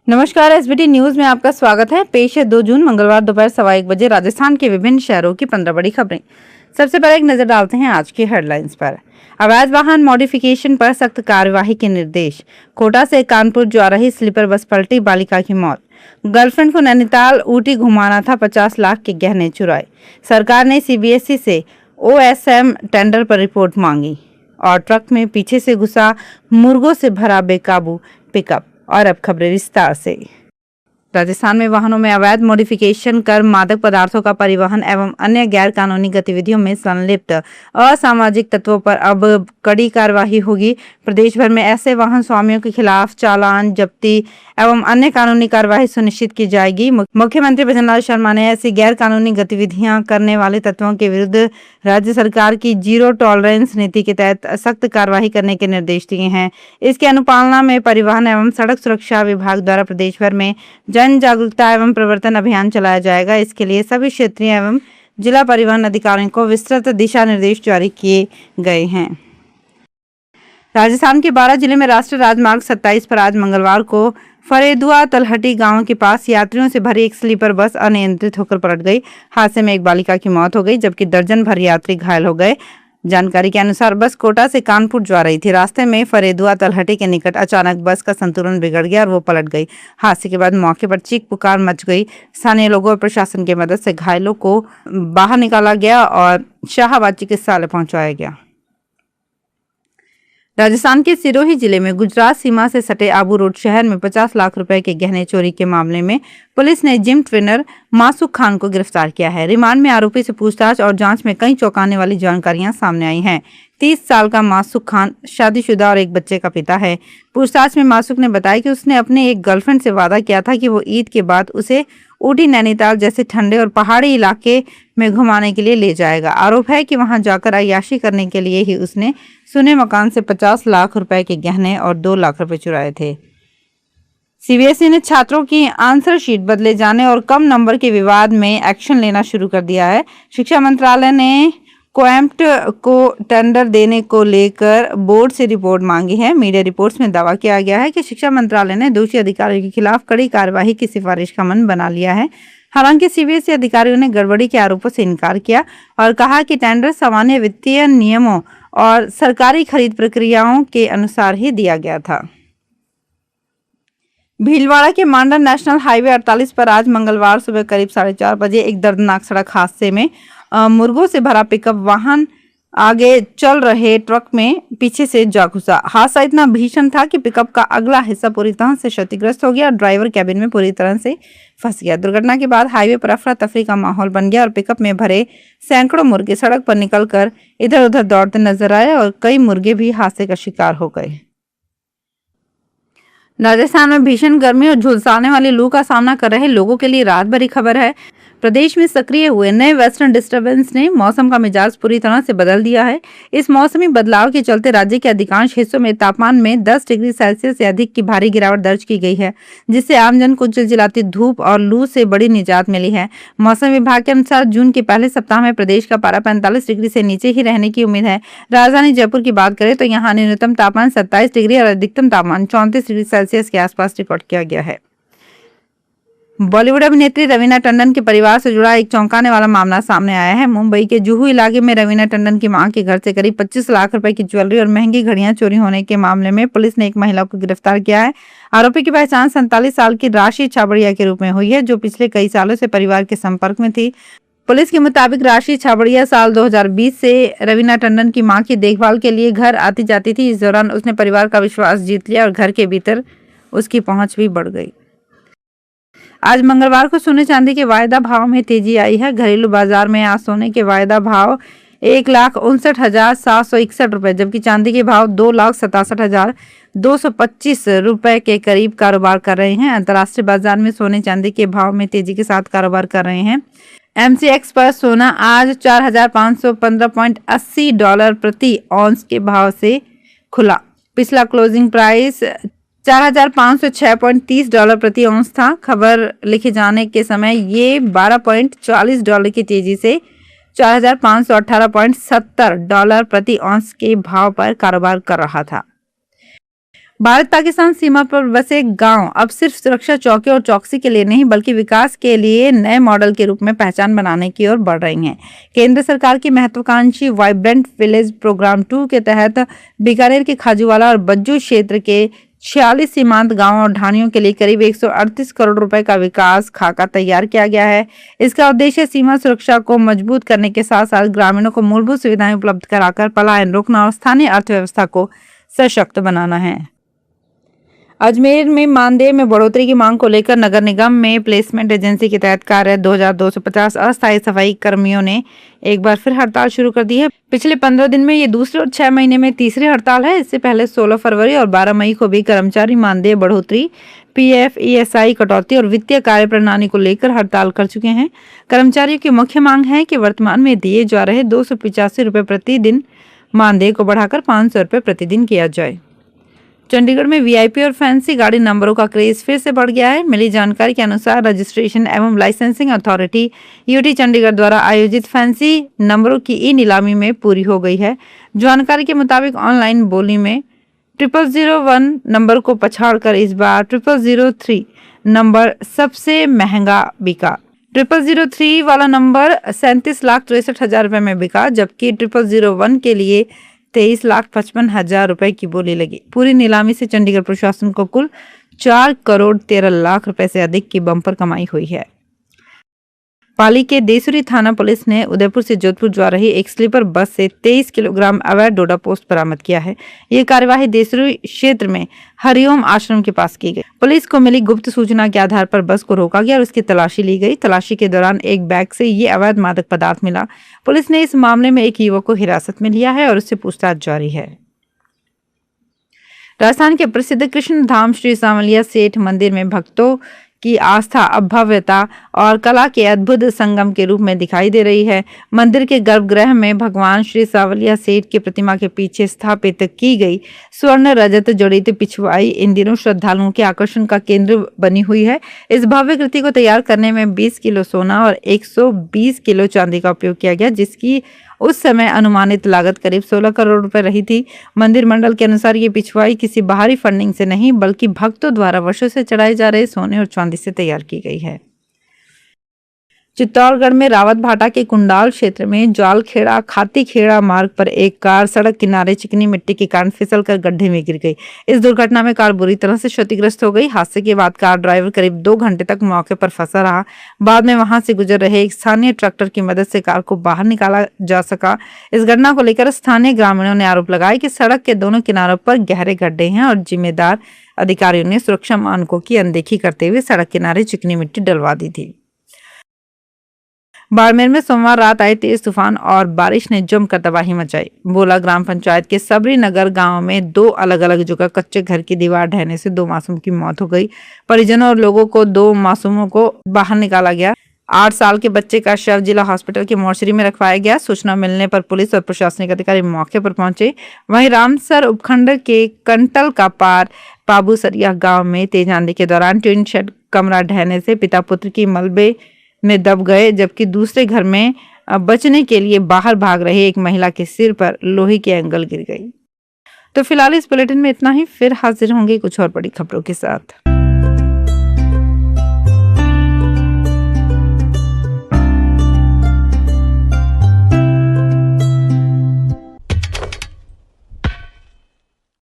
नमस्कार, SBT news में आपका स्वागत है। पेश है 2 जून मंगलवार दोपहर 1:15 बजे राजस्थान के विभिन्न शहरों की 15 बड़ी खबरें। सबसे पहले एक नजर डालते हैं आज की हेडलाइंस पर। अवैध वाहन मॉडिफिकेशन पर सख्त कार्यवाही के निर्देश। कोटा से कानपुर जा रही स्लीपर बस पलटी, बालिका की मौत। गर्लफ्रेंड को नैनीताल ऊटी घुमाना था, 50 लाख के गहने चुराए। सरकार ने सीबीएसई से ओएसएम टेंडर पर रिपोर्ट मांगी। और ट्रक में पीछे से घुसा मुर्गों से भरा बेकाबू पिकअप। और अब खबरें विस्तार से। राजस्थान में वाहनों में अवैध मॉडिफिकेशन कर मादक पदार्थों का परिवहन एवं अन्य गैर कानूनी गतिविधियों में संलिप्त असामाजिक तत्वों पर अब कड़ी कार्रवाई होगी। प्रदेश भर में ऐसे वाहन स्वामियों के खिलाफ चालान, जब्ती एवं अन्य कानूनी कार्रवाई सुनिश्चित की जाएगी। मुख्यमंत्री भजनलाल शर्मा ने ऐसी गैर कानूनी गतिविधियां करने वाले तत्वों के विरुद्ध राज्य सरकार की जीरो टॉलरेंस नीति के तहत सख्त कार्रवाई करने के निर्देश दिए हैं। इसकी अनुपालना में परिवहन एवं सड़क सुरक्षा विभाग द्वारा प्रदेश भर में जन जागरूकता एवं प्रवर्तन अभियान चलाया जाएगा। इसके लिए सभी क्षेत्रीय एवं जिला परिवहन अधिकारियों को विस्तृत दिशा निर्देश जारी किए गए हैं। राजस्थान के 12 जिले में राष्ट्रीय राजमार्ग 27 पर आज मंगलवार को फरेदुआ तलहटी गांव के पास यात्रियों से भरी एक स्लीपर बस अनियंत्रित होकर पलट गई। हादसे में एक बालिका की मौत हो गई, जबकि दर्जन भर यात्री घायल हो गए। जानकारी के अनुसार बस कोटा से कानपुर जा रही थी। रास्ते में फरेदुआ तलहटी के निकट अचानक बस का संतुलन बिगड़ गया और वो पलट गई। हादसे के बाद मौके पर चीख पुकार मच गई। स्थानीय लोगों और प्रशासन की मदद से घायलों को बाहर निकाला गया और शाहबाद चिकित्सालय पहुंचाया गया। राजस्थान के सिरोही जिले में गुजरात सीमा से सटे आबू रोड शहर में 50 लाख रुपए के गहने चोरी के मामले में पुलिस ने जिम ट्रेनर मासूक खान को गिरफ्तार किया है। रिमांड में आरोपी से पूछताछ और जांच में कई चौंकाने वाली जानकारियां सामने आई हैं। 30 साल का मासूक खान शादीशुदा और एक बच्चे का पिता है। पूछताछ में मासूक ने बताया कि उसने अपने एक गर्लफ्रेंड से वादा किया था कि वो ईद के बाद उसे ऊटी, नैनीताल जैसे ठंडे और पहाड़ी इलाके में घुमाने के लिए ले जाएगा। आरोप है कि वहां जाकर अय्याशी करने के लिए ही उसने सुने मकान से 50 लाख रुपए के गहने और 2 लाख रुपए चुराए थे। सीबीएसई ने छात्रों की आंसर शीट बदले जाने और कम नंबर के विवाद में एक्शन लेना शुरू कर दिया है। शिक्षा मंत्रालय ने क्वेम्प्ट को टेंडर देने को लेकर बोर्ड से रिपोर्ट मांगी है। मीडिया रिपोर्ट्स में दावा किया गया है कि शिक्षा मंत्रालय ने दोषी अधिकारियों के खिलाफ कड़ी कार्यवाही की सिफारिश का मन बना लिया है। हालांकि सीबीएसई अधिकारियों ने गड़बड़ी के आरोपों से इनकार किया और कहा कि टेंडर सामान्य वित्तीय नियमों और सरकारी खरीद प्रक्रियाओं के अनुसार ही दिया गया था। भीलवाड़ा के मांडा नेशनल हाईवे 48 पर आज मंगलवार सुबह करीब 4:30 बजे एक दर्दनाक सड़क हादसे में मुर्गों से भरा पिकअप वाहन आगे चल रहे ट्रक में पीछे से जा घुसा। हादसा इतना भीषण था कि पिकअप का अगला हिस्सा पूरी तरह से क्षतिग्रस्त हो गया और ड्राइवर कैबिन में पूरी तरह से फंस गया। दुर्घटना के बाद हाईवे पर अफरा तफरी का माहौल बन गया और पिकअप में भरे सैकड़ों मुर्गे सड़क पर निकलकर इधर उधर दौड़ते नजर आए और कई मुर्गे भी हादसे का शिकार हो गए। राजस्थान में भीषण गर्मी और झुलसाने वाली लू का सामना कर रहे लोगों के लिए राहत भरी खबर है। प्रदेश में सक्रिय हुए नए वेस्टर्न डिस्टर्बेंस ने मौसम का मिजाज पूरी तरह से बदल दिया है। इस मौसमी बदलाव के चलते राज्य के अधिकांश हिस्सों में तापमान में 10 डिग्री सेल्सियस से अधिक की भारी गिरावट दर्ज की गई है, जिससे आमजन को चिलचिलाती धूप और लू से बड़ी निजात मिली है। मौसम विभाग के अनुसार जून के पहले सप्ताह में प्रदेश का पारा 45 डिग्री से नीचे ही रहने की उम्मीद है। राजधानी जयपुर की बात करें तो यहाँ न्यूनतम तापमान 27 डिग्री और अधिकतम तापमान 34 डिग्री सेल्सियस के आसपास रिकॉर्ड किया गया है। बॉलीवुड अभिनेत्री रवीना टंडन के परिवार से जुड़ा एक चौंकाने वाला मामला सामने आया है। मुंबई के जुहू इलाके में रवीना टंडन की मां के घर से करीब 25 लाख रुपए की ज्वेलरी और महंगी घड़ियां चोरी होने के मामले में पुलिस ने एक महिला को गिरफ्तार किया है। आरोपी की पहचान 47 साल की राशि छाबड़िया के रूप में हुई है, जो पिछले कई सालों से परिवार के संपर्क में थी। पुलिस के मुताबिक राशि छाबड़िया साल 2020 से रवीना टंडन की मां की देखभाल के लिए घर आती जाती थी। इस दौरान उसने परिवार का विश्वास जीत लिया और घर के भीतर उसकी पहुंच भी बढ़ गई। आज मंगलवार को सोने चांदी के वायदा भाव में तेजी आई है। घरेलू बाजार में आज सोने के वायदा भाव 1,59,761 रुपए, जबकि चांदी के भाव 2,67,225 रुपए के करीब कारोबार कर रहे हैं। अंतर्राष्ट्रीय बाजार में सोने चांदी के भाव में तेजी के साथ कारोबार कर रहे हैं। एमसीएक्स पर सोना आज 4,515.80 डॉलर प्रति ऑन्स के भाव से खुला। पिछला क्लोजिंग प्राइस 4,506.30 डॉलर प्रति औंस था। खबर लिखे जाने के समय ये 12.40 डॉलर की तेजी से 4,518.70 डॉलर प्रति औंस के भाव पर कारोबार कर रहा था। भारत पाकिस्तान सीमा पर बसे गांव अब सिर्फ सुरक्षा चौकी और चौकसी के लिए नहीं बल्कि विकास के लिए नए मॉडल के रूप में पहचान बनाने की ओर बढ़ रही हैं। केंद्र सरकार की महत्वाकांक्षी वाइब्रेंट विलेज प्रोग्राम 2 के तहत बीकानेर के खाजूवाला और बज्जू क्षेत्र के 46 सीमांत गांवों और ढाणियों के लिए करीब 138 करोड़ रुपए का विकास खाका तैयार किया गया है। इसका उद्देश्य सीमा सुरक्षा को मजबूत करने के साथ साथ ग्रामीणों को मूलभूत सुविधाएं उपलब्ध कराकर पलायन रोकना और स्थानीय अर्थव्यवस्था को सशक्त बनाना है। अजमेर में मानदेय में बढ़ोतरी की मांग को लेकर नगर निगम में प्लेसमेंट एजेंसी के तहत कार्यरत 2250 अस्थायी सफाई कर्मियों ने एक बार फिर हड़ताल शुरू कर दी है। पिछले 15 दिन में ये दूसरी और 6 महीने में तीसरी हड़ताल है। इससे पहले 16 फरवरी और 12 मई को भी कर्मचारी मानदेय बढ़ोतरी, पीएफ, ईएसआई कटौती और वित्तीय कार्य प्रणाली को लेकर हड़ताल कर चुके हैं। कर्मचारियों की मुख्य मांग है कि वर्तमान में दिए जा रहे 285 रुपए प्रतिदिन मानदेय को बढ़ाकर 500 रुपए प्रतिदिन किया जाए। चंडीगढ़ में वीआईपी और फैंसी गाड़ी नंबरों का क्रेज फिर से बढ़ गया है। मिली जानकारी के अनुसार रजिस्ट्रेशन एवं लाइसेंसिंग अथॉरिटी यूटी चंडीगढ़ द्वारा आयोजित फैंसी नंबरों की ई नीलामी में पूरी हो गई है। जानकारी के मुताबिक ऑनलाइन बोली में 0001 नंबर को पछाड़कर इस बार 0003 नंबर सबसे महंगा बिका। 0003 वाला नंबर 37,63,000 रुपए में बिका, जबकि 0001 के लिए 23,55,000 रुपए की बोली लगी। पूरी नीलामी से चंडीगढ़ प्रशासन को कुल 4 करोड़ 13 लाख रुपए से अधिक की बम्पर कमाई हुई है। पाली के देसुरी थाना पुलिस ने उदयपुर से जोधपुर जा रही एक स्लीपर बस से 23 किलोग्राम अवैध डोडा पोस्ट बरामद किया है। ये कार्यवाही देसुरी क्षेत्र में हरिओम आश्रम के पास की गई। पुलिस को मिली गुप्त सूचना के आधार पर बस को रोका गया और उसकी तलाशी ली गई। तलाशी के दौरान एक बैग से ये अवैध मादक पदार्थ मिला। पुलिस ने इस मामले में एक युवक को हिरासत में लिया है और उससे पूछताछ जारी है। राजस्थान के प्रसिद्ध कृष्ण धाम श्री सांवलिया सेठ मंदिर में भक्तों की आस्था अब भव्यता और कला के अद्भुत संगम के रूप में दिखाई दे रही है। मंदिर के गर्भगृह में भगवान श्री सांवलिया सेठ की प्रतिमा के पीछे स्थापित की गई स्वर्ण रजत जड़ित पिछवाई इन दिनों श्रद्धालुओं के आकर्षण का केंद्र बनी हुई है। इस भव्य कृति को तैयार करने में 20 किलो सोना और 120 किलो चांदी का उपयोग किया गया, जिसकी उस समय अनुमानित लागत करीब 16 करोड़ रुपए रही थी। मंदिर मंडल के अनुसार ये पिछवाई किसी बाहरी फंडिंग से नहीं बल्कि भक्तों द्वारा वर्षों से चढ़ाए जा रहे सोने और चांदी से तैयार की गई है। चित्तौड़गढ़ में रावत भाटा के कुंडाल क्षेत्र में जालखेड़ा खाती खेड़ा मार्ग पर एक कार सड़क किनारे चिकनी मिट्टी के कारण फिसलकर गड्ढे में गिर गई। इस दुर्घटना में कार बुरी तरह से क्षतिग्रस्त हो गई। हादसे के बाद कार ड्राइवर करीब 2 घंटे तक मौके पर फंसा रहा। बाद में वहां से गुजर रहे एक स्थानीय ट्रैक्टर की मदद से कार को बाहर निकाला जा सका। इस घटना को लेकर स्थानीय ग्रामीणों ने आरोप लगाया कि सड़क के दोनों किनारों पर गहरे गड्ढे हैं और जिम्मेदार अधिकारियों ने सुरक्षा मानकों की अनदेखी करते हुए सड़क किनारे चिकनी मिट्टी डलवा दी थी। बाड़मेर में सोमवार रात आए तेज तूफान और बारिश ने जमकर तबाही मचाई। बोला ग्राम पंचायत के सबरी नगर गांव में 2 अलग अलग जगह कच्चे घर की दीवार ढहने से 2 मासूम की मौत हो गई। परिजनों और लोगों को 2 मासूमों को बाहर निकाला गया। 8 साल के बच्चे का शव जिला हॉस्पिटल के मोर्चरी में रखवाया गया। सूचना मिलने पर पुलिस और प्रशासनिक अधिकारी मौके पर पहुंचे। वहीं रामसर उपखंड के कंटल का पार पाबूसरिया गांव में तेज आंधी के दौरान टिन शेड कमरा ढहने से पिता पुत्र की मलबे में दब गए, जबकि दूसरे घर में बचने के लिए बाहर भाग रहे एक महिला के सिर पर लोहे की एंगल गिर गई। तो फिलहाल इस बुलेटिन में इतना ही। फिर हाजिर होंगे कुछ और बड़ी खबरों के साथ।